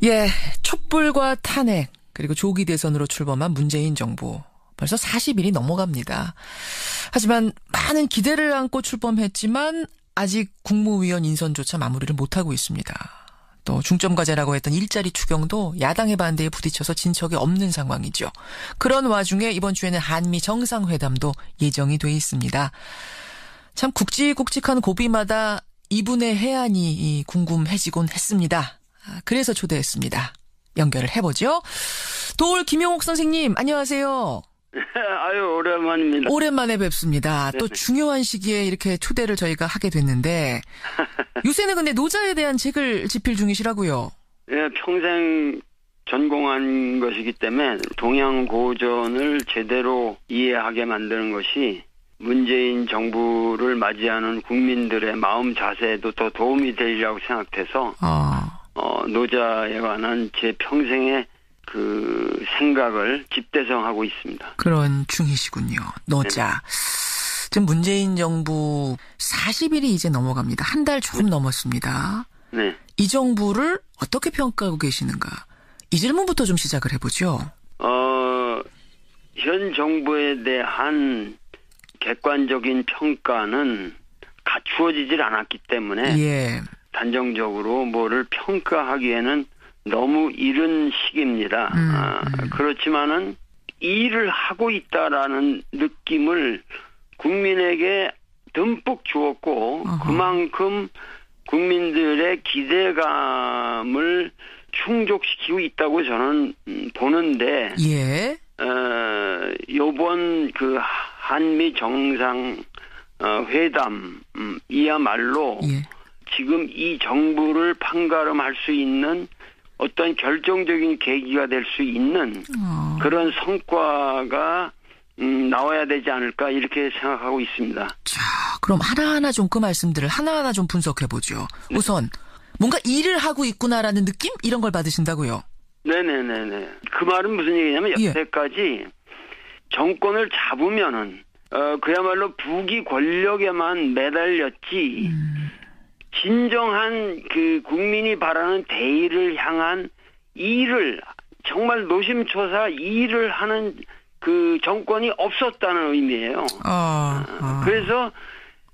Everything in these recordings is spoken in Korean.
예, 촛불과 탄핵 그리고 조기 대선으로 출범한 문재인 정부. 벌써 40일이 넘어갑니다. 하지만 많은 기대를 안고 출범했지만 아직 국무위원 인선조차 마무리를 못하고 있습니다. 또 중점과제라고 했던 일자리 추경도 야당의 반대에 부딪혀서 진척이 없는 상황이죠. 그런 와중에 이번 주에는 한미 정상회담도 예정이 돼 있습니다. 참 굵직굵직한 고비마다 이분의 해안이 궁금해지곤 했습니다. 그래서 초대했습니다. 연결을 해보죠. 도올 김용옥 선생님, 안녕하세요. 아유, 오랜만입니다. 오랜만에 뵙습니다. 네네. 또 중요한 시기에 이렇게 초대를 저희가 하게 됐는데 요새는 근데 노자에 대한 책을 집필 중이시라고요. 예, 평생 전공한 것이기 때문에 동양 고전을 제대로 이해하게 만드는 것이 문재인 정부를 맞이하는 국민들의 마음 자세에도 더 도움이 되리라고 생각돼서 노자에 관한 제 평생의 그 생각을 집대성하고 있습니다. 그런 중이시군요. 노자. 네. 지금 문재인 정부 40일이 이제 넘어갑니다. 한 달 조금 넘었습니다. 네. 이 정부를 어떻게 평가하고 계시는가? 이 질문부터 좀 시작을 해보죠. 현 정부에 대한 객관적인 평가는 갖추어지질 않았기 때문에 예. 단정적으로 뭐를 평가하기에는 너무 이른 시기입니다. 그렇지만은 일을 하고 있다라는 느낌을 국민에게 듬뿍 주었고 그만큼 국민들의 기대감을 충족시키고 있다고 저는 보는데 예. 요번 그 한미 정상 회담 이야말로 예. 지금 이 정부를 판가름할 수 있는 어떤 결정적인 계기가 될 수 있는 그런 성과가 나와야 되지 않을까 이렇게 생각하고 있습니다. 자, 그럼 하나하나 좀 그 말씀들을 하나하나 좀 분석해보죠. 네. 우선 뭔가 일을 하고 있구나라는 느낌? 이런 걸 받으신다고요? 네네네네. 그 말은 무슨 얘기냐면 여태까지 정권을 잡으면은 그야말로 부귀 권력에만 매달렸지 진정한 그 국민이 바라는 대의를 향한 일을 정말 노심초사 일을 하는 그 정권이 없었다는 의미예요. 그래서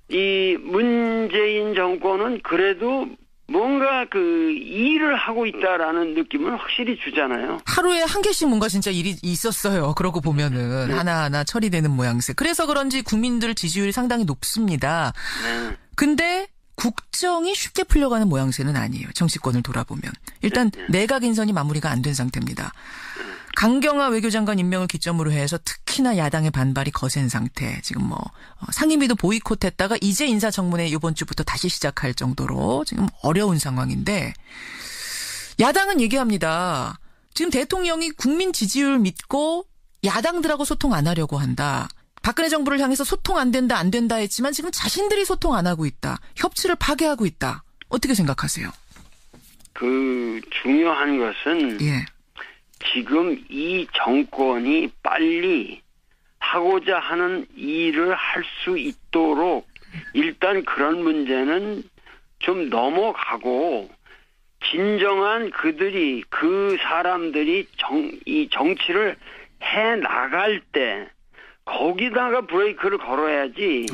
이 문재인 정권은 그래도 뭔가 그 일을 하고 있다라는 느낌을 확실히 주잖아요. 하루에 한 개씩 뭔가 진짜 일이 있었어요. 그러고 보면은 네. 하나하나 처리되는 모양새. 그래서 그런지 국민들 지지율이 상당히 높습니다. 네. 근데 국정이 쉽게 풀려가는 모양새는 아니에요. 정치권을 돌아보면. 일단 내각 인선이 마무리가 안 된 상태입니다. 강경화 외교장관 임명을 기점으로 해서 특히나 야당의 반발이 거센 상태. 지금 상임위도 보이콧했다가 이제 인사청문회 이번 주부터 다시 시작할 정도로 지금 어려운 상황인데 야당은 얘기합니다. 지금 대통령이 국민 지지율 믿고 야당들하고 소통 안 하려고 한다. 박근혜 정부를 향해서 소통 안 된다 했지만 지금 자신들이 소통 안 하고 있다. 협치를 파괴하고 있다. 어떻게 생각하세요? 그 중요한 것은 예. 지금 이 정권이 빨리 하고자 하는 일을 할 수 있도록 일단 그런 문제는 좀 넘어가고 진정한 그 사람들이 이 정치를 해 나갈 때 거기다가 브레이크를 걸어야지.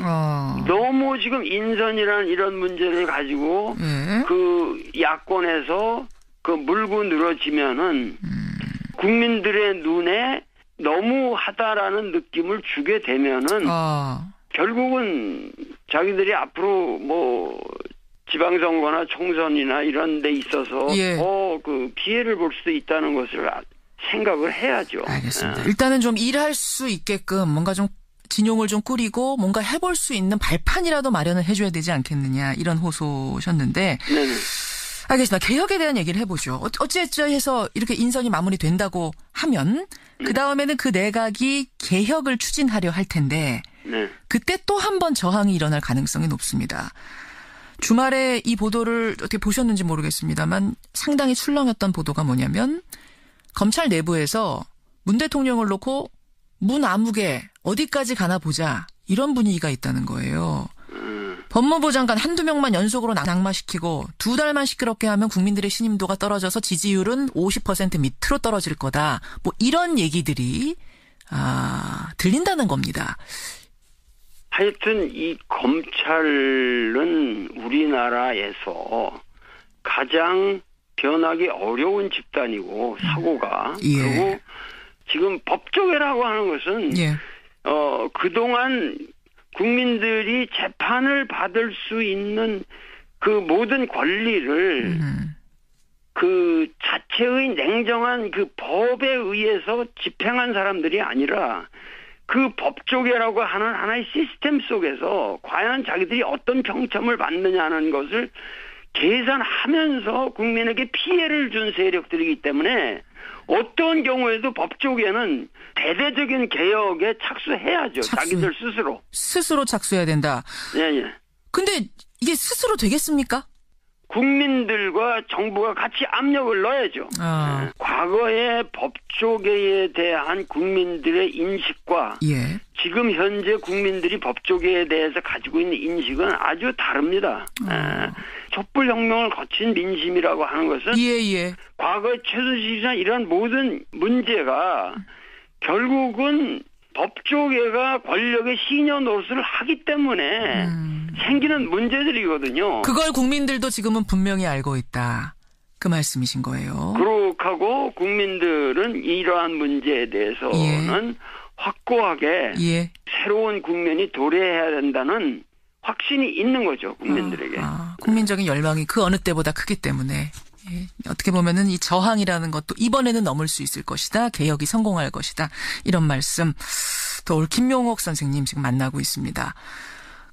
너무 지금 인선이라는 이런 문제를 가지고 그 야권에서 그 물고 늘어지면은 국민들의 눈에 너무하다라는 느낌을 주게 되면은 결국은 자기들이 앞으로 뭐 지방선거나 총선이나 이런 데 있어서 그 기회를 볼 수도 있다는 것을 생각을 해야죠. 알겠습니다. 일단은 좀 일할 수 있게끔 뭔가 좀 진용을 좀 꾸리고 뭔가 해볼 수 있는 발판이라도 마련을 해줘야 되지 않겠느냐 이런 호소셨는데 네네. 알겠습니다. 개혁에 대한 얘기를 해보죠. 어찌해서 이렇게 인선이 마무리된다고 하면 그다음에는 그 내각이 개혁을 추진하려 할 텐데 그때 또 한 번 저항이 일어날 가능성이 높습니다. 주말에 이 보도를 어떻게 보셨는지 모르겠습니다만 상당히 출렁였던 보도가 뭐냐면 검찰 내부에서 문 대통령을 놓고 문 아무개 어디까지 가나 보자 이런 분위기가 있다는 거예요. 법무부 장관 한두 명만 연속으로 낙마시키고 2달만 시끄럽게 하면 국민들의 신임도가 떨어져서 지지율은 50% 밑으로 떨어질 거다. 뭐 이런 얘기들이 들린다는 겁니다. 하여튼 이 검찰은 우리나라에서 가장 변하기 어려운 집단이고 사고가 예. 그리고 지금 법조계라고 하는 것은 예. 그동안 국민들이 재판을 받을 수 있는 그 모든 권리를 그 자체의 냉정한 그 법에 의해서 집행한 사람들이 아니라 그 법조계라고 하는 하나의 시스템 속에서 과연 자기들이 어떤 평점을 받느냐는 것을 계산하면서 국민에게 피해를 준 세력들이기 때문에 어떤 경우에도 법조계는 대대적인 개혁에 착수해야죠. 자기들 스스로. 스스로 착수해야 된다. 예. 근데 이게 스스로 되겠습니까? 국민들과 정부가 같이 압력을 넣어야죠. 과거의 법조계에 대한 국민들의 인식과 예. 지금 현재 국민들이 법조계에 대해서 가지고 있는 인식은 아주 다릅니다. 촛불혁명을 거친 민심이라고 하는 것은 예. 과거의 최순실이나 이런 모든 문제가 결국은 법조계가 권력의 시녀 노릇을 하기 때문에 생기는 문제들이거든요. 그걸 국민들도 지금은 분명히 알고 있다. 그 말씀이신 거예요. 그렇고 국민들은 이러한 문제에 대해서는 확고하게 새로운 국면이 도래해야 된다는 확신이 있는 거죠. 국민들에게. 국민적인 열망이 그 어느 때보다 크기 때문에 어떻게 보면은 이 저항이라는 것도 이번에는 넘을 수 있을 것이다. 개혁이 성공할 것이다. 이런 말씀 또 올 김용옥 선생님 지금 만나고 있습니다.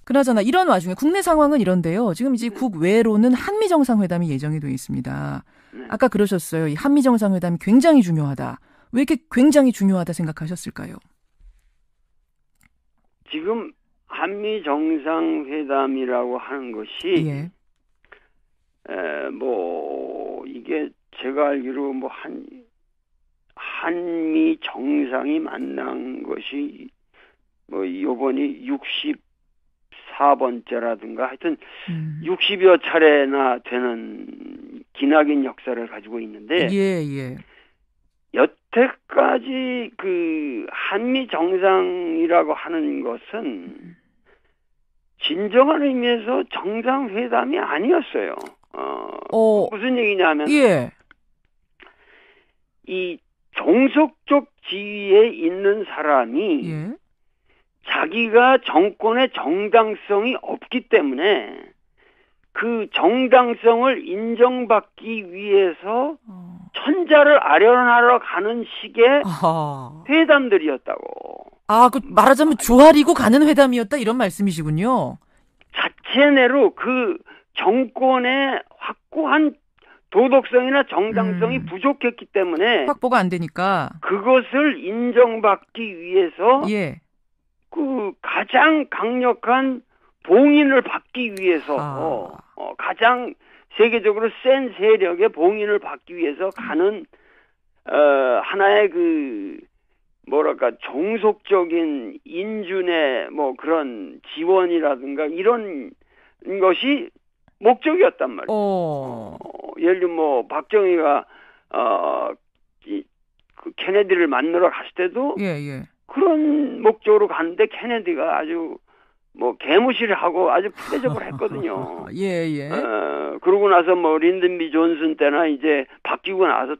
그나저나 이런 와중에 국내 상황은 이런데요. 지금 이제 국외로는 한미 정상회담이 예정이 돼 있습니다. 아까 그러셨어요. 이 한미 정상회담이 굉장히 중요하다. 왜 이렇게 굉장히 중요하다 생각하셨을까요? 지금 한미 정상회담이라고 하는 것이 이게 제가 알기로 한미 정상이 만난 것이 요번이 64번째라든가 하여튼 60여 차례나 되는 기나긴 역사를 가지고 있는데 여태까지 그 한미 정상이라고 하는 것은 진정한 의미에서 정상회담이 아니었어요. 무슨 얘기냐면 이 종속적 지위에 있는 사람이 자기가 정권의 정당성이 없기 때문에 그 정당성을 인정받기 위해서 천자를 아련하러 가는 식의 회담들이었다고. 그 말하자면 조아리고 가는 회담이었다 이런 말씀이시군요. 자체 내로 그 정권의 확고한 도덕성이나 정당성이 부족했기 때문에 확보가 안 되니까 그것을 인정받기 위해서 그 가장 강력한 봉인을 받기 위해서 가장 세계적으로 센 세력의 봉인을 받기 위해서 가는 하나의 그 종속적인 인준의 그런 지원이라든가 이런 것이 목적이었단 말이에요. 예를 들면 박정희가 그 케네디를 만나러 갔을 때도 그런 목적으로 갔는데 케네디가 아주 개무시를 하고 아주 푸대접을 했거든요. 그러고 나서 린든 B 존슨 때나 이제 바뀌고 나서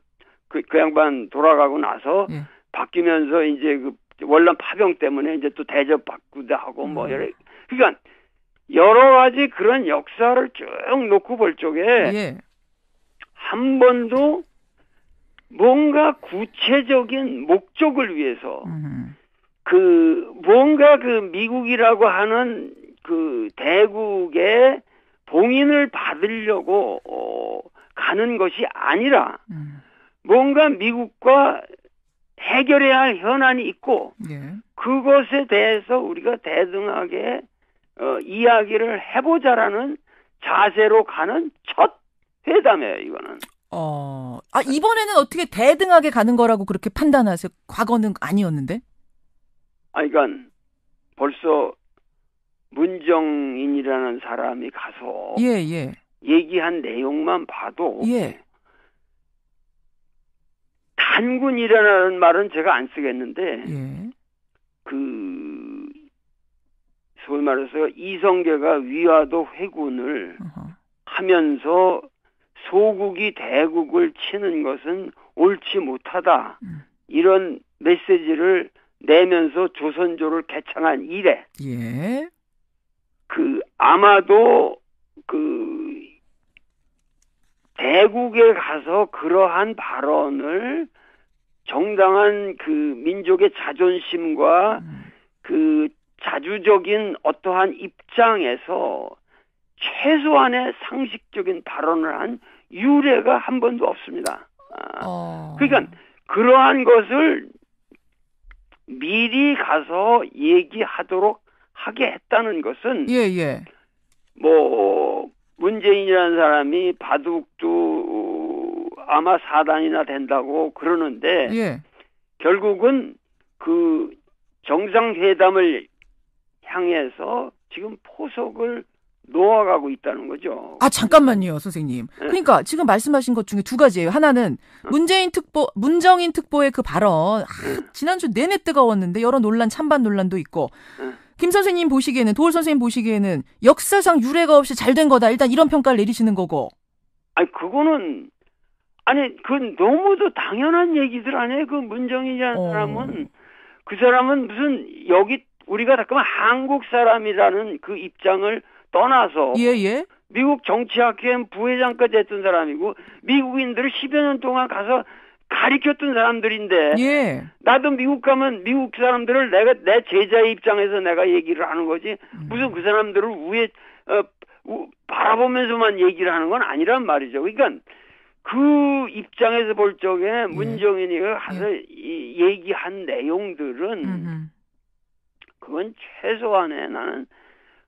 그 양반 돌아가고 나서 바뀌면서 이제 그 월남 파병 때문에 이제 또 대접 받기도 하고 그러니까 여러 가지 그런 역사를 쭉 놓고 볼 적에 한 번도 뭔가 구체적인 목적을 위해서 뭔가 미국이라고 하는 그 대국의 봉인을 받으려고 가는 것이 아니라 뭔가 미국과 해결해야 할 현안이 있고 그것에 대해서 우리가 대등하게 이야기를 해보자라는 자세로 가는 첫 회담이에요, 이거는. 이번에는 어떻게 대등하게 가는 거라고 그렇게 판단하세요? 과거는 아니었는데? 그러니까 벌써 문정인이라는 사람이 가서 예, 예. 얘기한 내용만 봐도 예. 단군이라는 말은 제가 안 쓰겠는데 예. 그 소위 말해서 이성계가 위화도 회군을 어허. 하면서 소국이 대국을 치는 것은 옳지 못하다. 이런 메시지를 내면서 조선조를 개창한 이래 예. 그 아마도 그 대국에 가서 그러한 발언을 정당한 그 민족의 자존심과 그 자주적인 어떠한 입장에서 최소한의 상식적인 발언을 한 유례가 한 번도 없습니다. 그러니까 그러한 것을 미리 가서 얘기하도록 하게 했다는 것은 예, 예. 뭐 문재인이라는 사람이 바둑도 아마 4단이나 된다고 그러는데 예. 결국은 그 정상회담을 향해서 지금 포석을 놓아가고 있다는 거죠. 아, 잠깐만요, 선생님. 그러니까 지금 말씀하신 것 중에 두 가지예요. 하나는 문정인 특보의 그 발언, 지난주 내내 뜨거웠는데 여러 논란, 찬반 논란도 있고, 김 선생님 보시기에는, 도올 선생님 보시기에는 역사상 유례가 없이 잘 된 거다. 일단 이런 평가를 내리시는 거고. 아니, 그거는, 아니, 그건 너무도 당연한 얘기들 아니에요? 그 문정인이라는 사람은, 그 사람은 무슨, 여기, 우리가 잠깐만 한국 사람이라는 그 입장을 떠나서, 예, 예. 미국 정치학회 부회장까지 했던 사람이고, 미국인들을 10여 년 동안 가서 가리켰던 사람들인데, 예. 나도 미국 가면 미국 사람들을 내 제자의 입장에서 내가 얘기를 하는 거지, 무슨 그 사람들을 바라보면서만 얘기를 하는 건 아니란 말이죠. 그러니까 그 입장에서 볼 적에 문정인이 가서 얘기한 내용들은 그건 최소한의 나는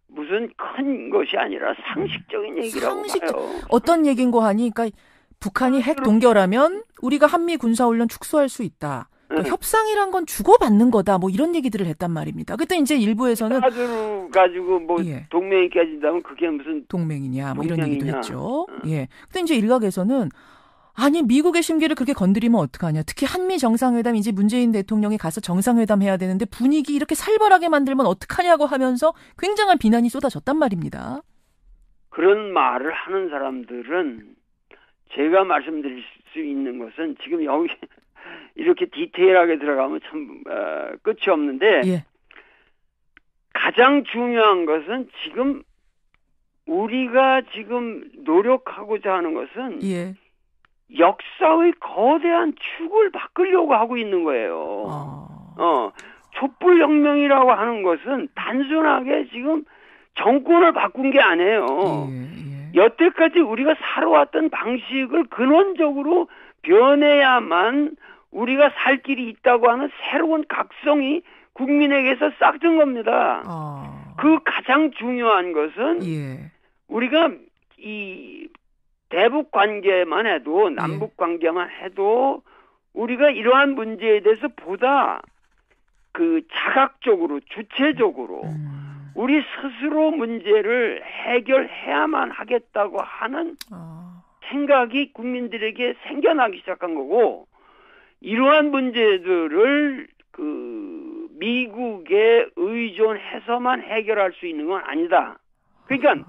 무슨 큰 것이 아니라 상식적인 얘기라고 봐요. 어떤 얘기인고 하니, 그러니까 북한이 핵 동결하면 우리가 한미 군사훈련 축소할 수 있다. 그러니까 협상이란 건 주고받는 거다. 뭐 이런 얘기들을 했단 말입니다. 그때 이제 일부에서는 가지고 뭐 동맹이 깨진다면 그게 무슨 동맹이냐 뭐 이런 얘기도 했죠. 예. 근데 이제 일각에서는 아니 미국의 심기를 그렇게 건드리면 어떡하냐. 특히 한미 정상회담 이제 문재인 대통령이 가서 정상회담 해야 되는데 분위기 이렇게 살벌하게 만들면 어떡하냐고 하면서 굉장한 비난이 쏟아졌단 말입니다. 그런 말을 하는 사람들은 제가 말씀드릴 수 있는 것은 지금 여기 이렇게 디테일하게 들어가면 참 끝이 없는데 예. 가장 중요한 것은 지금 우리가 지금 노력하고자 하는 것은 예. 역사의 거대한 축을 바꾸려고 하고 있는 거예요. 촛불혁명이라고 하는 것은 단순하게 지금 정권을 바꾼 게 아니에요. 여태까지 우리가 살아왔던 방식을 근원적으로 변해야만 우리가 살 길이 있다고 하는 새로운 각성이 국민에게서 싹튼 겁니다. 그 가장 중요한 것은 우리가 이 대북 관계만 해도 남북 관계만 해도 우리가 이러한 문제에 대해서 보다 그 자각적으로 주체적으로 우리 스스로 문제를 해결해야만 하겠다고 하는 생각이 국민들에게 생겨나기 시작한 거고 이러한 문제들을 그 미국에 의존해서만 해결할 수 있는 건 아니다. 그러니까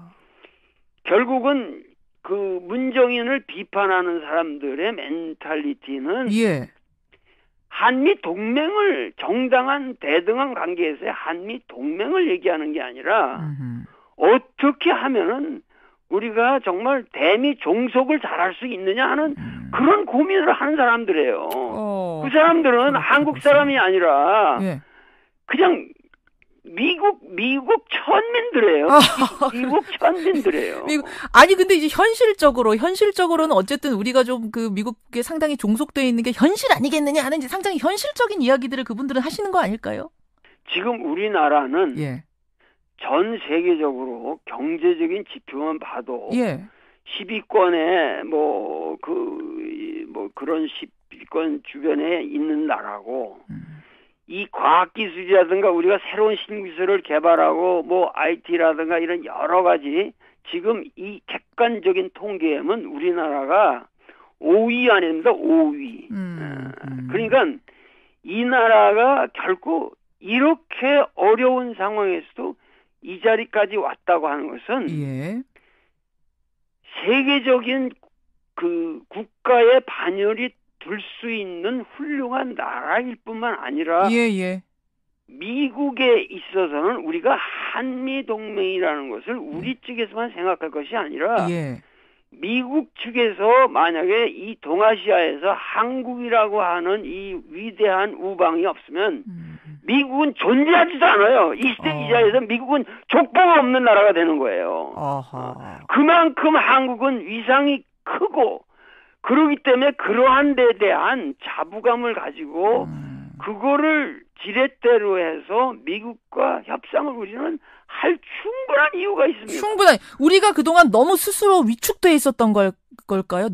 결국은 그 문정인을 비판하는 사람들의 멘탈리티는 한미 동맹을 정당한 대등한 관계에서의 한미 동맹을 얘기하는 게 아니라 어떻게 하면은 우리가 정말 대미 종속을 잘할 수 있느냐 하는 그런 고민을 하는 사람들이에요. 그 사람들은 한국 사람이 아니라 그냥 미국 천민들이에요. 미국 천민들이에요. 아니 근데 이제 현실적으로는 어쨌든 우리가 좀 그 미국에 상당히 종속되어 있는 게 현실 아니겠느냐 하는 상당히 현실적인 이야기들을 그분들은 하시는 거 아닐까요? 지금 우리나라는 전 세계적으로 경제적인 지표만 봐도 10위권에 그런 10위권 주변에 있는 나라고 이 과학기술이라든가 우리가 새로운 신기술을 개발하고 뭐 IT라든가 이런 여러 가지 지금 이 객관적인 통계에는 우리나라가 5위 안입니다. 5위. 그러니까 이 나라가 결코 이렇게 어려운 상황에서도 이 자리까지 왔다고 하는 것은 예. 세계적인 그 국가의 반열이 들 수 있는 훌륭한 나라일 뿐만 아니라 예. 미국에 있어서는 우리가 한미 동맹이라는 것을 우리 측에서만 생각할 것이 아니라 예. 미국 측에서 만약에 이 동아시아에서 한국이라고 하는 이 위대한 우방이 없으면 미국은 존재하지도 않아요. 이스트이자에서 미국은 족보가 없는 나라가 되는 거예요. 그만큼 한국은 위상이 크고 그렇기 때문에 그러한 데 대한 자부감을 가지고 그거를 지렛대로 해서 미국과 협상을 우리는 할 충분한 이유가 있습니다. 충분한. 우리가 그동안 너무 스스로 위축돼 있었던 걸까요?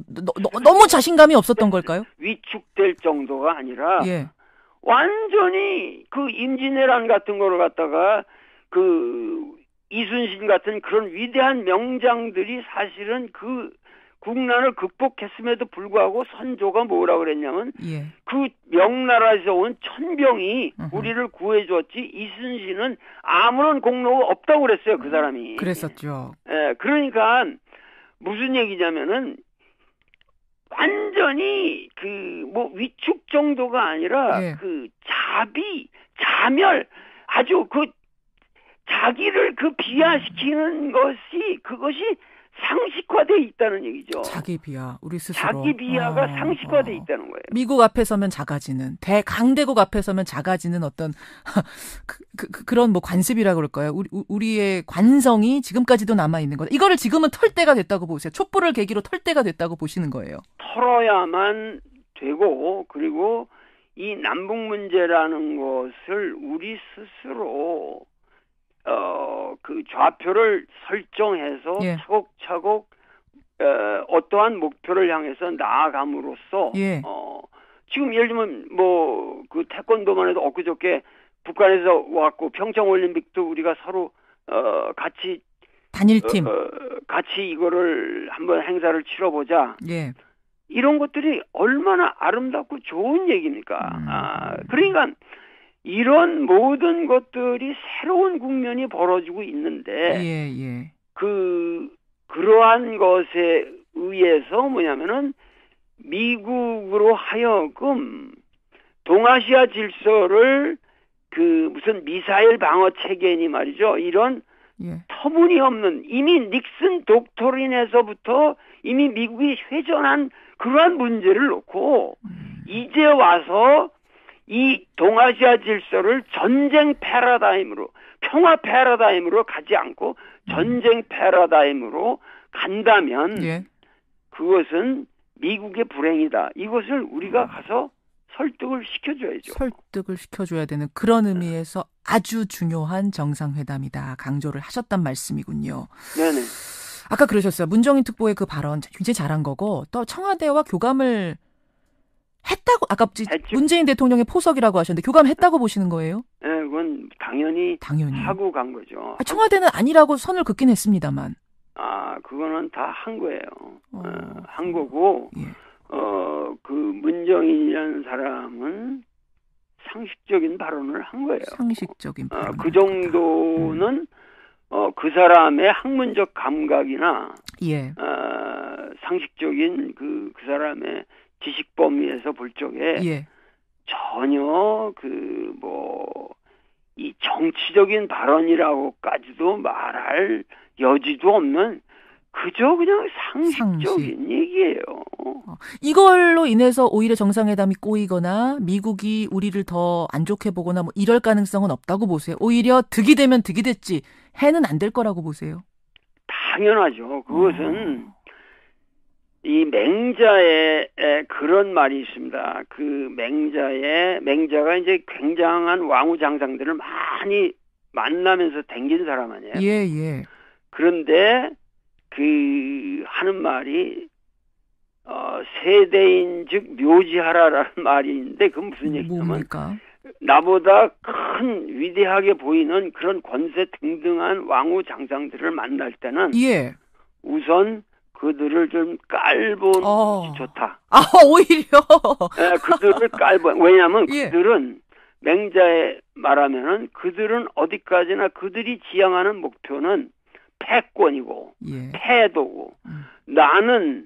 너무 자신감이 없었던 걸까요? 위축될 정도가 아니라 예. 완전히 그 임진왜란 같은 거를 갖다가 그 이순신 같은 그런 위대한 명장들이 사실은 그 국난을 극복했음에도 불구하고 선조가 뭐라 그랬냐면 예. 그 명나라에서 온 천병이 우리를 구해줬지 이순신은 아무런 공로가 없다고 그랬어요. 그 사람이. 그랬었죠. 예, 그러니까 무슨 얘기냐면은 완전히 그 뭐 위축 정도가 아니라 예. 그 자멸 아주 그 자기를 그 비하시키는 것이 그것이 상식화돼 있다는 얘기죠. 자기 비하, 우리 스스로. 자기 비하가 상식화돼 있다는 거예요. 미국 앞에 서면 작아지는, 강대국 앞에 서면 작아지는 어떤 그런 뭐 관습이라 그럴까요? 우리의 관성이 지금까지도 남아 있는 거다. 이거를 지금은 털 때가 됐다고 보세요. 촛불을 계기로 털 때가 됐다고 보시는 거예요. 털어야만 되고 그리고 이 남북 문제라는 것을 우리 스스로 그 좌표를 설정해서 예. 차곡차곡 어떠한 목표를 향해서 나아감으로써 예. 지금 예를 들면 뭐 그 태권도만 해도 엊그저께 북한에서 왔고 평창 올림픽도 우리가 서로 같이 단일팀 같이 이거를 한번 행사를 치러보자. 예. 이런 것들이 얼마나 아름답고 좋은 얘기입니까? 그러니까 이런 모든 것들이 새로운 국면이 벌어지고 있는데 예. 그러한 것에 의해서 뭐냐면은 미국으로 하여금 동아시아 질서를 그 무슨 미사일 방어 체계니 말이죠. 이런 예. 터무니없는 이미 닉슨 독토린에서부터 이미 미국이 회전한 그러한 문제를 놓고 이제 와서 이 동아시아 질서를 전쟁 패러다임으로 평화 패러다임으로 가지 않고 전쟁 패러다임으로 간다면 예. 그것은 미국의 불행이다. 이것을 우리가 가서 설득을 시켜줘야죠. 설득을 시켜줘야 되는 그런 의미에서 아주 중요한 정상회담이다. 강조를 하셨단 말씀이군요. 네네. 아까 그러셨어요. 문정인 특보의 그 발언 굉장히 잘한 거고 또 청와대와 교감을 했다고 아까 했죠. 문재인 대통령의 포석이라고 하셨는데 교감했다고 보시는 거예요? 네, 그건 당연히 하고 간 거죠. 청와대는 아니라고 선을 긋긴 했습니다만. 그거는 다 한 거예요. 한 거고 예. 그 문정인이라는 사람은 상식적인 발언을 한 거예요. 상식적인 발언. 그 정도는 그 사람의 학문적 감각이나 예. 상식적인 그 사람의 지식 범위에서 볼 적에 예. 전혀 이 정치적인 발언이라고까지도 말할 여지도 없는 그저 그냥 상식적인 얘기예요. 이걸로 인해서 오히려 정상회담이 꼬이거나 미국이 우리를 더 안 좋게 보거나 뭐 이럴 가능성은 없다고 보세요. 오히려 득이 되면 득이 됐지 해는 안 될 거라고 보세요. 당연하죠. 그것은 이 맹자에 그런 말이 있습니다. 그 맹자가 이제 굉장한 왕후장상들을 많이 만나면서 댕긴 사람 아니에요. 예. 그런데 그 하는 말이 세대인 즉 묘지하라라는 말이 있는데 그건 무슨 얘기냐면 뭡니까? 나보다 큰 위대하게 보이는 그런 권세 등등한 왕후 장상들을 만날 때는 예. 우선 그들을 좀 깔보는 것이 좋다. 오히려. 네, 그들을 왜냐하면 예. 그들은 맹자에 말하면은 그들은 어디까지나 그들이 지향하는 목표는 패권이고 예. 패도고 나는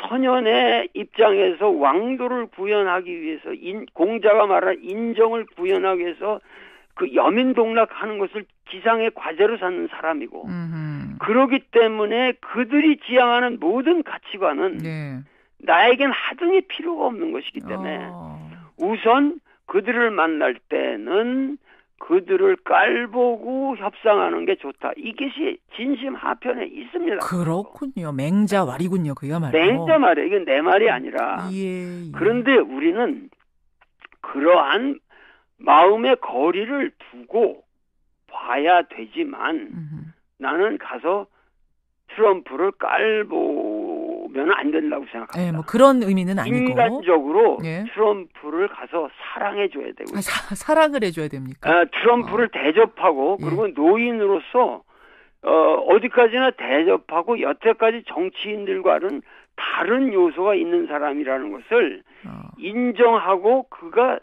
선현의 입장에서 왕도를 구현하기 위해서 공자가 말한 인정을 구현하기 위해서 그 여민동락하는 것을 지상의 과제로 삼는 사람이고 그러기 때문에 그들이 지향하는 모든 가치관은 네. 나에겐 하등이 필요가 없는 것이기 때문에 우선 그들을 만날 때는 그들을 깔보고 협상하는 게 좋다. 이것이 진심 하편에 있습니다. 그렇군요. 맹자왈이군요. 그야말로. 맹자 말이에요. 이건 내 말이 아니라. 예. 그런데 우리는 그러한 마음의 거리를 두고 봐야 되지만 나는 가서 트럼프를 깔보면 안 된다고 생각합니다. 네, 뭐 그런 의미는 아니고. 인간적으로 예. 트럼프를 가서 사랑해줘야 되고. 사랑을 해줘야 됩니까? 트럼프를 대접하고 그리고 노인으로서 어디까지나 대접하고 여태까지 정치인들과는 다른 요소가 있는 사람이라는 것을 인정하고 그가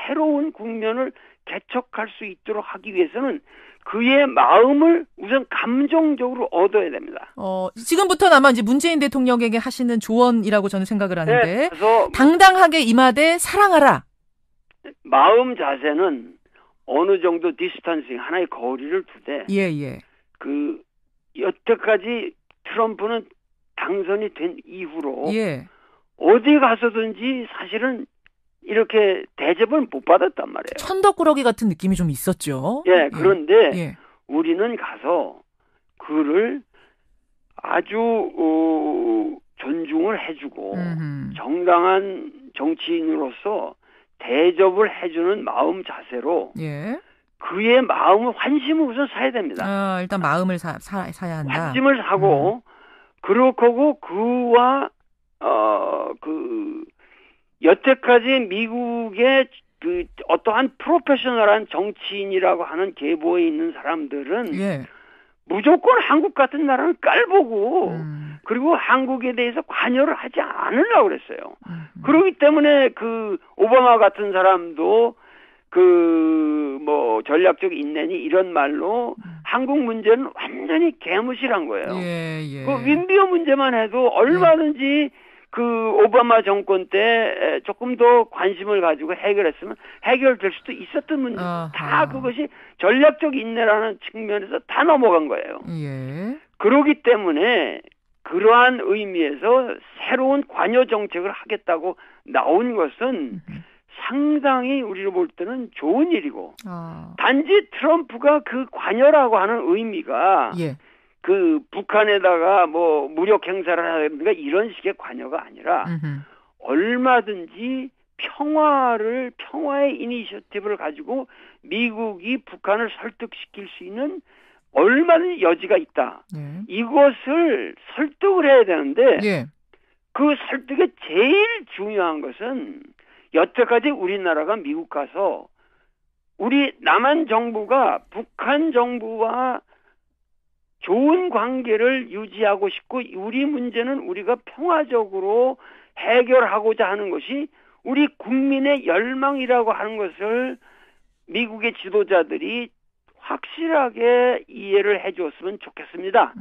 새로운 국면을 개척할 수 있도록 하기 위해서는 그의 마음을 우선 감정적으로 얻어야 됩니다. 지금부터는 아마 이제 문재인 대통령에게 하시는 조언이라고 저는 생각을 하는데 네, 그래서 당당하게 임하되 사랑하라. 마음 자세는 어느 정도 디스턴싱 하나의 거리를 두되 예. 그 여태까지 트럼프는 당선이 된 이후로 예. 어디 가서든지 사실은 이렇게 대접을 못 받았단 말이에요. 천덕꾸러기 같은 느낌이 좀 있었죠. 예, 그런데 예. 우리는 가서 그를 아주 존중을 해주고 정당한 정치인으로서 대접을 해주는 마음 자세로 예. 그의 마음을 환심을 우선 사야 됩니다. 일단 마음을 사야 한다. 환심을 사고 그렇고 그와 여태까지 미국의 그 어떠한 프로페셔널한 정치인이라고 하는 계보에 있는 사람들은 예. 무조건 한국 같은 나라는 깔보고 그리고 한국에 대해서 관여를 하지 않으려고 그랬어요. 그렇기 때문에 그 오바마 같은 사람도 전략적 인내니 이런 말로 한국 문제는 완전히 개무시한 거예요. 예. 그 윈비어 문제만 해도 얼마든지 그 오바마 정권 때 조금 더 관심을 가지고 해결했으면 해결될 수도 있었던 문제. 다 그것이 전략적 인내라는 측면에서 다 넘어간 거예요. 예. 그렇기 때문에 그러한 의미에서 새로운 관여 정책을 하겠다고 나온 것은 상당히 우리로 볼 때는 좋은 일이고 단지 트럼프가 그 관여라고 하는 의미가 예. 그 북한에다가 뭐 무력 행사를 하든가 이런 식의 관여가 아니라 얼마든지 평화의 이니셔티브를 가지고 미국이 북한을 설득시킬 수 있는 얼마든지 여지가 있다. 예. 이것을 설득을 해야 되는데 예. 그 설득의 제일 중요한 것은 여태까지 우리나라가 미국 가서 우리 남한 정부가 북한 정부와 좋은 관계를 유지하고 싶고 우리 문제는 우리가 평화적으로 해결하고자 하는 것이 우리 국민의 열망이라고 하는 것을 미국의 지도자들이 확실하게 이해를 해줬으면 좋겠습니다.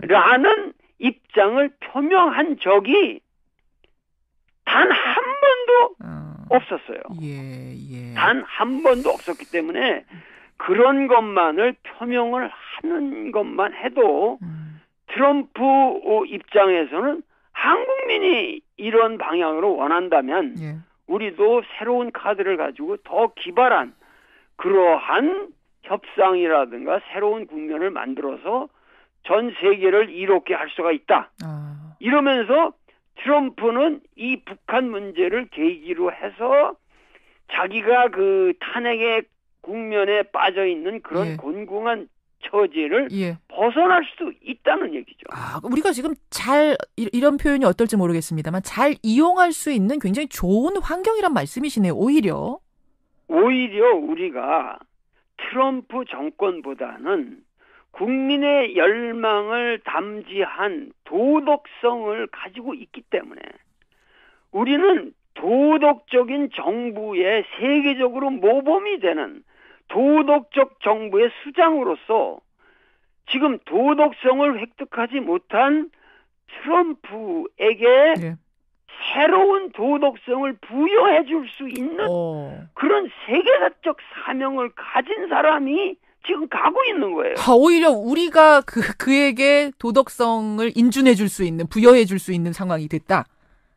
라는 입장을 표명한 적이 단 한 번도 없었어요. 예. 단 한 번도 없었기 때문에 그런 것만을 표명을 하는 것만 해도 트럼프 입장에서는 한국민이 이런 방향으로 원한다면 우리도 새로운 카드를 가지고 더 기발한 그러한 협상이라든가 새로운 국면을 만들어서 전 세계를 이롭게 할 수가 있다. 이러면서 트럼프는 이 북한 문제를 계기로 해서 자기가 그 탄핵의 국면에 빠져 있는 그런 곤궁한 처지를 벗어날 수도 있다는 얘기죠. 우리가 지금 이런 표현이 어떨지 모르겠습니다만 잘 이용할 수 있는 굉장히 좋은 환경이란 말씀이시네요. 오히려 오히려 우리가 트럼프 정권보다는 국민의 열망을 담지한 도덕성을 가지고 있기 때문에 우리는 도덕적인 정부의 세계적으로 모범이 되는 도덕적 정부의 수장으로서 지금 도덕성을 획득하지 못한 트럼프에게 네. 새로운 도덕성을 부여해 줄 수 있는 그런 세계사적 사명을 가진 사람이 지금 가고 있는 거예요. 오히려 우리가 그에게 도덕성을 인준해 줄 수 있는, 부여해 줄 수 있는 상황이 됐다.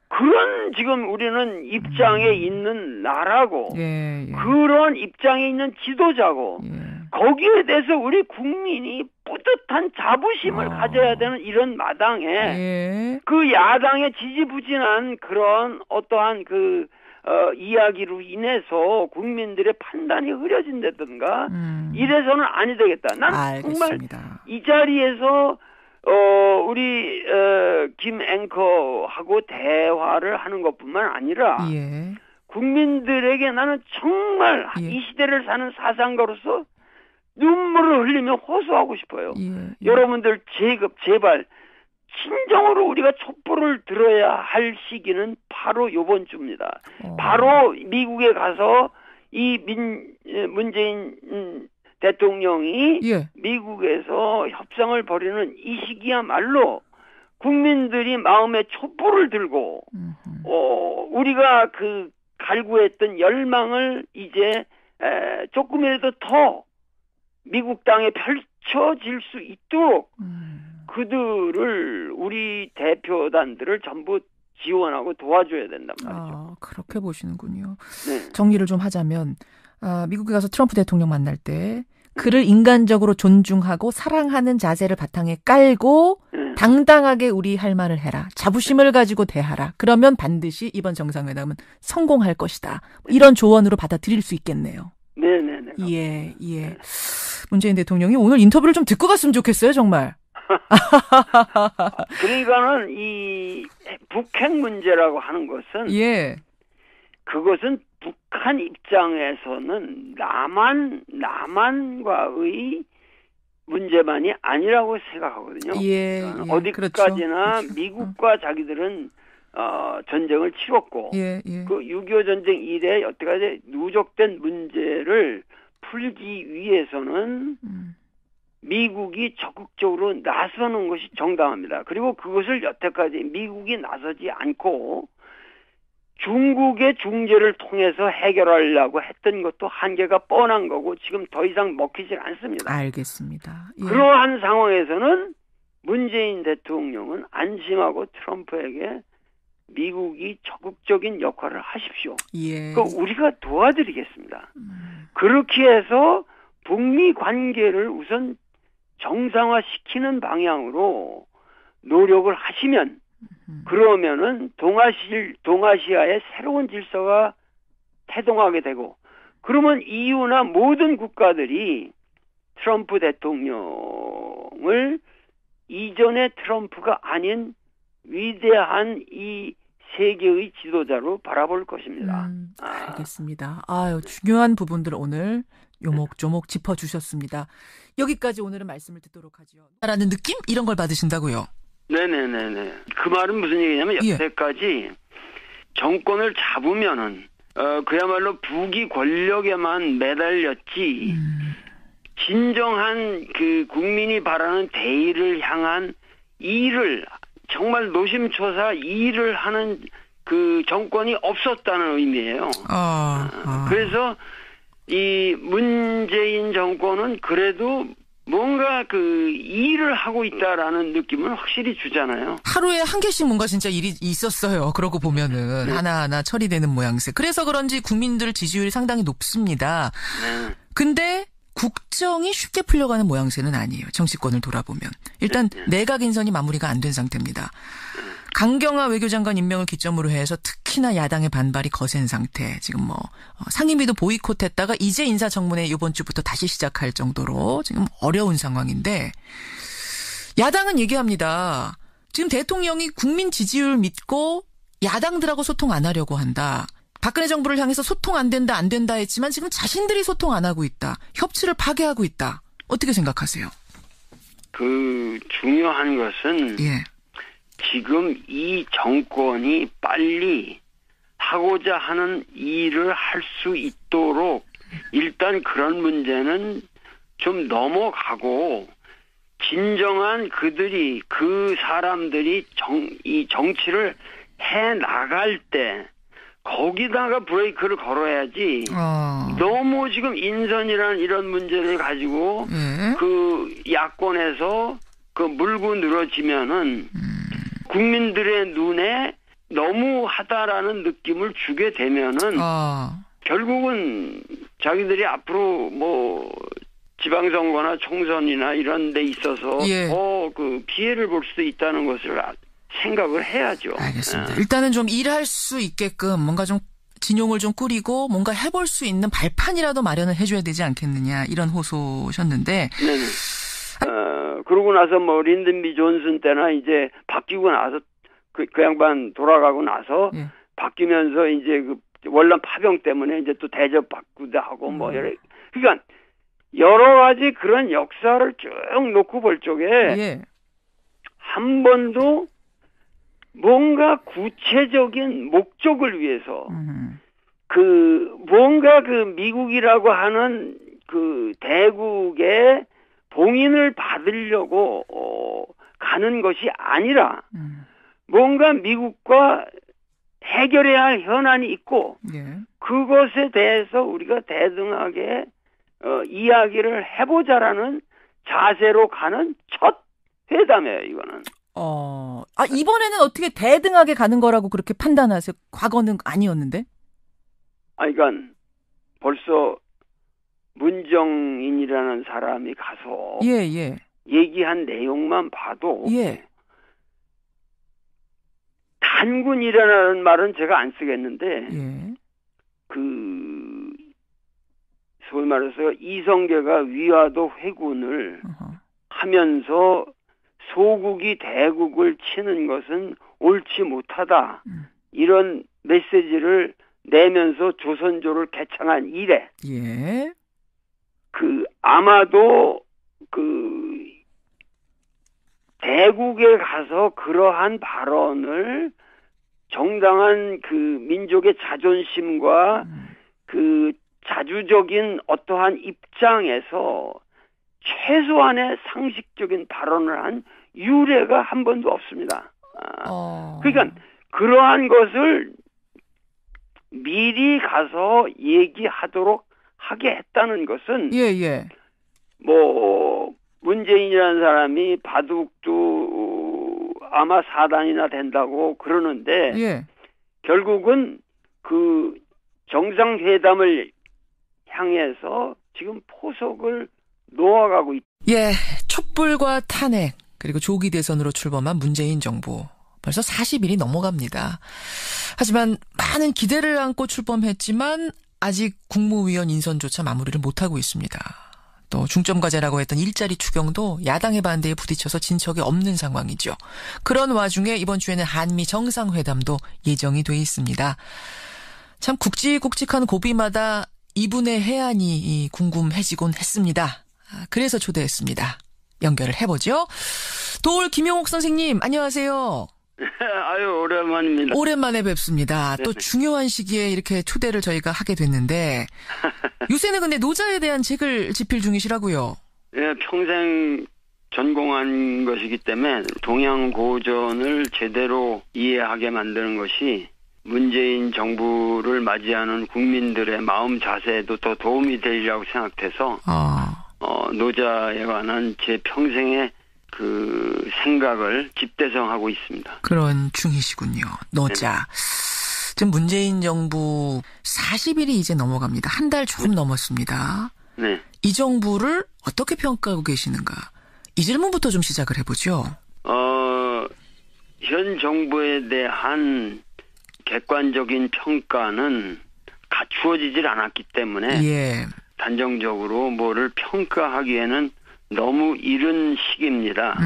그런 지금 우리는 입장에 있는 나라고 예. 그런 입장에 있는 지도자고 거기에 대해서 우리 국민이 뿌듯한 자부심을 가져야 되는 이런 마당에 그 야당의 지지부진한 그런 어떠한 이야기로 인해서 국민들의 판단이 흐려진다든가 이래서는 아니 되겠다. 난 알겠습니다. 정말 이 자리에서 우리 김 앵커하고 대화를 하는 것뿐만 아니라 국민들에게 나는 정말 이 시대를 사는 사상가로서 눈물을 흘리며 호소하고 싶어요. 여러분들 제발 진정으로 우리가 촛불을 들어야 할 시기는 바로 이번 주입니다. 바로 미국에 가서 이 문재인 대통령이 미국에서 협상을 벌이는 이 시기야말로 국민들이 마음에 촛불을 들고 우리가 갈구했던 열망을 이제 조금이라도 더 미국 땅에 펼쳐질 수 있도록 그들을 우리 대표단들을 전부 지원하고 도와줘야 된단 말이죠. 그렇게 보시는군요. 네. 정리를 좀 하자면 미국에 가서 트럼프 대통령 만날 때 그를 인간적으로 존중하고 사랑하는 자세를 바탕에 깔고 당당하게 우리 할 말을 해라. 자부심을 가지고 대하라. 그러면 반드시 이번 정상회담은 성공할 것이다. 이런 조언으로 받아들일 수 있겠네요. 네네네. 예. 문재인 대통령이 오늘 인터뷰를 좀 듣고 갔으면 좋겠어요, 정말. 그러니까는 이 북핵 문제라고 하는 것은 그것은 북한 입장에서는 남한과의 문제만이 아니라고 생각하거든요. 어디까지나 그렇죠. 미국과 자기들은 전쟁을 치렀고 그 6.25 전쟁 이래 여태까지 누적된 문제를 풀기 위해서는 미국이 적극적으로 나서는 것이 정당합니다. 그리고 그것을 여태까지 미국이 나서지 않고 중국의 중재를 통해서 해결하려고 했던 것도 한계가 뻔한 거고 지금 더 이상 먹히질 않습니다. 알겠습니다. 그러한 상황에서는 문재인 대통령은 안심하고 트럼프에게 미국이 적극적인 역할을 하십시오. 우리가 도와드리겠습니다. 그렇게 해서 북미 관계를 우선 정상화시키는 방향으로 노력을 하시면 그러면은 동아시아의 새로운 질서가 태동하게 되고 그러면 EU나 모든 국가들이 트럼프 대통령을 이전의 트럼프가 아닌 위대한 이 세계의 지도자로 바라볼 것입니다. 알겠습니다. 중요한 부분들 오늘 요목조목 짚어주셨습니다. 여기까지 오늘은 말씀을 듣도록 하죠. 라는 느낌? 이런 걸 받으신다고요? 네네네네. 그 말은 무슨 얘기냐면 여태까지 정권을 잡으면은 그야말로 부귀 권력에만 매달렸지 진정한 그 국민이 바라는 대의를 향한 일을 정말 노심초사 일을 하는 그 정권이 없었다는 의미예요. 그래서 이 문재인 정권은 그래도 뭔가 그 일을 하고 있다라는 느낌은 확실히 주잖아요. 하루에 한 개씩 뭔가 진짜 일이 있었어요. 그러고 보면은 하나하나 처리되는 모양새. 그래서 그런지 국민들 지지율이 상당히 높습니다. 근데 국정이 쉽게 풀려가는 모양새는 아니에요. 정치권을 돌아보면. 일단 내각 인선이 마무리가 안 된 상태입니다. 강경화 외교장관 임명을 기점으로 해서 특히나 야당의 반발이 거센 상태. 지금 상임위도 보이콧했다가 이제 인사청문회 이번 주부터 다시 시작할 정도로 지금 어려운 상황인데 야당은 얘기합니다. 지금 대통령이 국민 지지율 믿고 야당들하고 소통 안 하려고 한다. 박근혜 정부를 향해서 소통 안 된다 했지만 지금 자신들이 소통 안 하고 있다. 협치를 파괴하고 있다. 어떻게 생각하세요? 그 중요한 것은 예. 지금 이 정권이 빨리 하고자 하는 일을 할 수 있도록 일단 그런 문제는 좀 넘어가고 진정한 그 사람들이 이 정치를 해 나갈 때 거기다가 브레이크를 걸어야지. 너무 지금 인선이라는 이런 문제를 가지고 그 야권에서 그 물고 늘어지면은 국민들의 눈에 너무하다라는 느낌을 주게 되면은 결국은 자기들이 앞으로 뭐 지방선거나 총선이나 이런 데 있어서 더 그 피해를 볼 수도 있다는 것을 생각을 해야죠. 알겠습니다. 일단은 좀 일할 수 있게끔 뭔가 좀 진용을 좀 꾸리고 뭔가 해볼 수 있는 발판이라도 마련을 해줘야 되지 않겠느냐 이런 호소셨는데. 네네. 그러고 나서 뭐 린든비 존슨 때나 이제 바뀌고 나서 그 양반 돌아가고 나서 바뀌면서 이제 그 원란 파병 때문에 이제 또 대접 받기도 하고 뭐 그러니까 여러 가지 그런 역사를 쭉 놓고 볼 적에 한 번도 뭔가 구체적인 목적을 위해서 그 뭔가 그 미국이라고 하는 그 대국의 봉인을 받으려고 가는 것이 아니라 뭔가 미국과 해결해야 할 현안이 있고 그것에 대해서 우리가 대등하게 이야기를 해보자라는 자세로 가는 첫 회담이에요, 이거는. 이번에는 어떻게 대등하게 가는 거라고 그렇게 판단하세요? 과거는 아니었는데? 그러니까 벌써 문정인이라는 사람이 가서 얘기한 내용만 봐도 단군이라는 말은 제가 안 쓰겠는데 그 소위 말해서 이성계가 위화도 회군을 하면서 소국이 대국을 치는 것은 옳지 못하다. 이런 메시지를 내면서 조선조를 개창한 이래. 그 아마도 그 대국에 가서 그러한 발언을 정당한 그 민족의 자존심과 그 자주적인 어떠한 입장에서 최소한의 상식적인 발언을 한 유례가 한 번도 없습니다. 그러니까 그러한 것을 미리 가서 얘기하도록 하게 했다는 것은 뭐 문재인이라는 사람이 바둑도 아마 4단이나 된다고 그러는데 결국은 그 정상회담을 향해서 지금 포석을 놓아가고 있다. 촛불과 탄핵 그리고 조기 대선으로 출범한 문재인 정부. 벌써 40일이 넘어갑니다. 하지만 많은 기대를 안고 출범했지만 아직 국무위원 인선조차 마무리를 못하고 있습니다. 또 중점 과제라고 했던 일자리 추경도 야당의 반대에 부딪혀서 진척이 없는 상황이죠. 그런 와중에 이번 주에는 한미 정상회담도 예정이 돼 있습니다. 참 굵직굵직한 고비마다 이분의 해안이 궁금해지곤 했습니다. 그래서 초대했습니다. 연결을 해보죠. 도올 김용옥 선생님 안녕하세요. 아유 오랜만입니다. 오랜만에 뵙습니다. 또 중요한 시기에 이렇게 초대를 저희가 하게 됐는데 요새는 근데 노자에 대한 책을 집필 중이시라고요. 평생 전공한 것이기 때문에 동양고전을 제대로 이해하게 만드는 것이 문재인 정부를 맞이하는 국민들의 마음 자세에도 더 도움이 되리라고 생각돼서 노자에 관한 제 평생의 그 생각을 집대성하고 있습니다. 그런 중이시군요. 노자. 지금 문재인 정부 40일이 이제 넘어갑니다. 한 달 조금 넘었습니다. 이 정부를 어떻게 평가하고 계시는가? 이 질문부터 좀 시작을 해보죠. 현 정부에 대한 객관적인 평가는 갖추어지질 않았기 때문에 단정적으로 뭐를 평가하기에는 너무 이른 시기입니다.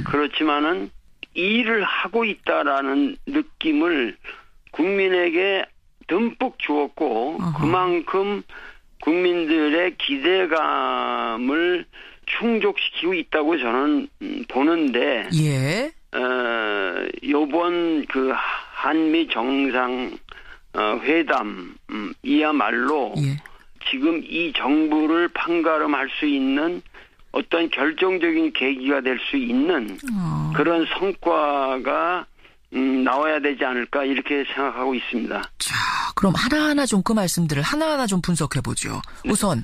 그렇지만은 일을 하고 있다라는 느낌을 국민에게 듬뿍 주었고 어허. 그만큼 국민들의 기대감을 충족시키고 있다고 저는 보는데 예. 요번 그 한미 정상 회담 이야말로 예. 지금 이 정부를 판가름할 수 있는 어떤 결정적인 계기가 될 수 있는 그런 성과가 나와야 되지 않을까 이렇게 생각하고 있습니다. 자, 그럼 하나하나 좀 그 말씀들을 하나하나 좀 분석해보죠. 우선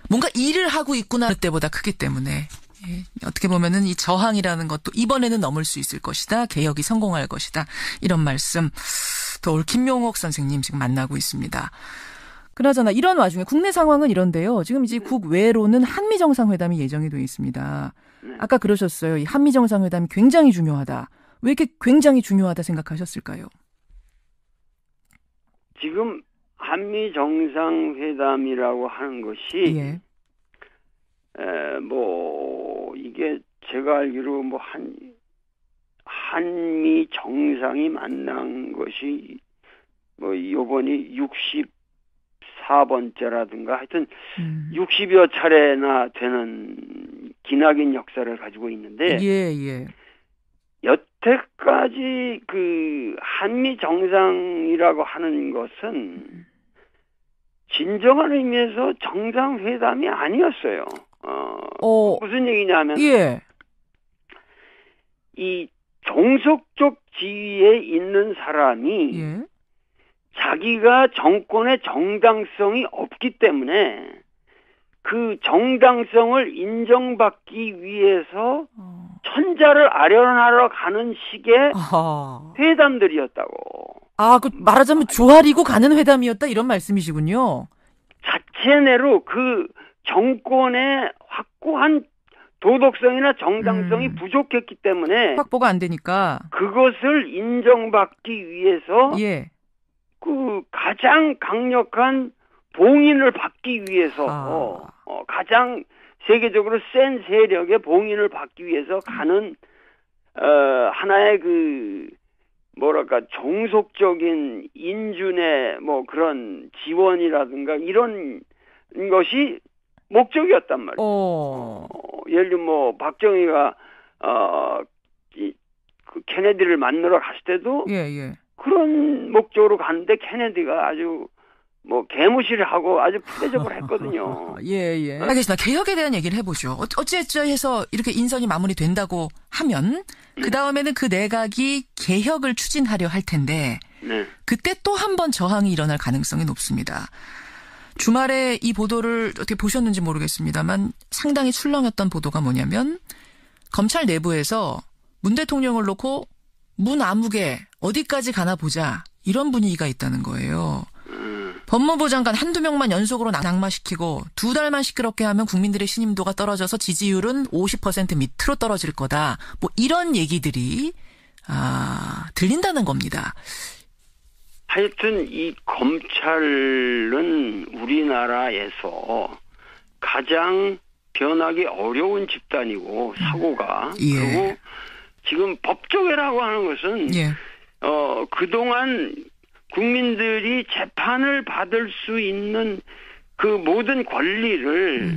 뭔가 일을 하고 있구나 때보다 크기 때문에 예, 어떻게 보면은 이 저항이라는 것도 이번에는 넘을 수 있을 것이다. 개혁이 성공할 것이다. 이런 말씀 더 김용옥 선생님 지금 만나고 있습니다. 그나저나 이런 와중에 국내 상황은 이런데요. 지금 이제 국외로는 한미 정상회담이 예정이 돼 있습니다. 아까 그러셨어요. 이 한미 정상회담이 굉장히 중요하다. 왜 이렇게 굉장히 중요하다 생각하셨을까요? 지금 한미 정상회담이라고 하는 것이 예. 뭐 이게 제가 알기로 뭐 한미 정상이 만난 것이 뭐 요번이 64번째라든가 하여튼 60여 차례나 되는 기나긴 역사를 가지고 있는데 예. 여태까지 그 한미 정상이라고 하는 것은 진정한 의미에서 정상회담이 아니었어요. 무슨 얘기냐면 예. 이 종속적 지위에 있는 사람이 예. 자기가 정권의 정당성이 없기 때문에 그 정당성을 인정받기 위해서 천자를 아련하러 가는 식의 회담들이었다고. 아, 그 말하자면 조아리고 가는 회담이었다 이런 말씀이시군요. 자체 내로 그 정권의 확고한 도덕성이나 정당성이 부족했기 때문에 확보가 안 되니까 그것을 인정받기 위해서 예. 그 가장 강력한 봉인을 받기 위해서 가장 세계적으로 센 세력의 봉인을 받기 위해서 가는 하나의 그 뭐랄까 종속적인 인준의 뭐 그런 지원이라든가 이런 것이 목적이었단 말이에요. 예를 들면 뭐 박정희가 그 케네디를 만나러 갔을 때도 예. 그런 목적으로 갔는데 케네디가 아주 뭐 개무시를 하고 아주 푸대접을 했거든요. 예. 알겠습니다. 개혁에 대한 얘기를 해보죠. 어찌어찌 해서 이렇게 인선이 마무리된다고 하면 그 다음에는 그 내각이 개혁을 추진하려 할 텐데 네. 그때 또 한 번 저항이 일어날 가능성이 높습니다. 주말에 이 보도를 어떻게 보셨는지 모르겠습니다만 상당히 출렁였던 보도가 뭐냐면 검찰 내부에서 문 대통령을 놓고 문 아무개 어디까지 가나 보자 이런 분위기가 있다는 거예요. 법무부 장관 한두 명만 연속으로 낙마시키고 2달만 시끄럽게 하면 국민들의 신임도가 떨어져서 지지율은 50% 밑으로 떨어질 거다. 뭐 이런 얘기들이 들린다는 겁니다. 하여튼 이 검찰은 우리나라에서 가장 변하기 어려운 집단이고 사고가 그리고 지금 법조계라고 하는 것은 그동안 국민들이 재판을 받을 수 있는 그 모든 권리를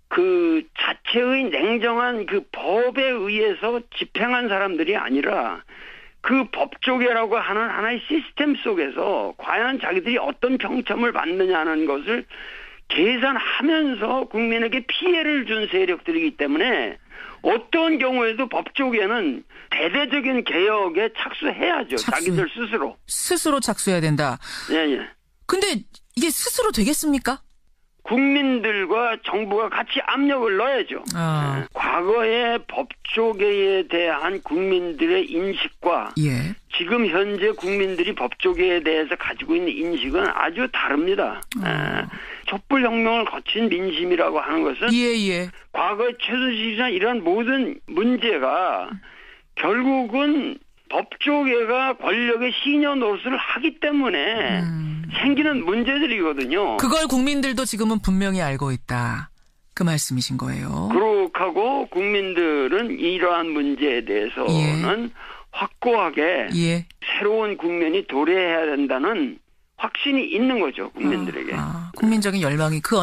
그 자체의 냉정한 그 법에 의해서 집행한 사람들이 아니라 그 법조계라고 하는 하나의 시스템 속에서 과연 자기들이 어떤 평점을 받느냐는 것을 계산하면서 국민에게 피해를 준 세력들이기 때문에 어떤 경우에도 법조계는 대대적인 개혁에 착수해야죠. 자기들 스스로. 스스로 착수해야 된다. 예. 근데 이게 스스로 되겠습니까? 국민들과 정부가 같이 압력을 넣어야죠. 과거의 법조계에 대한 국민들의 인식과 지금 현재 국민들이 법조계에 대해서 가지고 있는 인식은 아주 다릅니다. 촛불혁명을 거친 민심이라고 하는 것은 과거의 최순실이나 이런 모든 문제가 결국은 법조계가 권력의 시녀 노릇을 하기 때문에 생기는 문제들이거든요. 그걸 국민들도 지금은 분명히 알고 있다. 그 말씀이신 거예요. 그렇고 국민들은 이러한 문제에 대해서는 확고하게 새로운 국면이 도래해야 된다는 확신이 있는 거죠, 국민들에게. 국민적인 열망이 그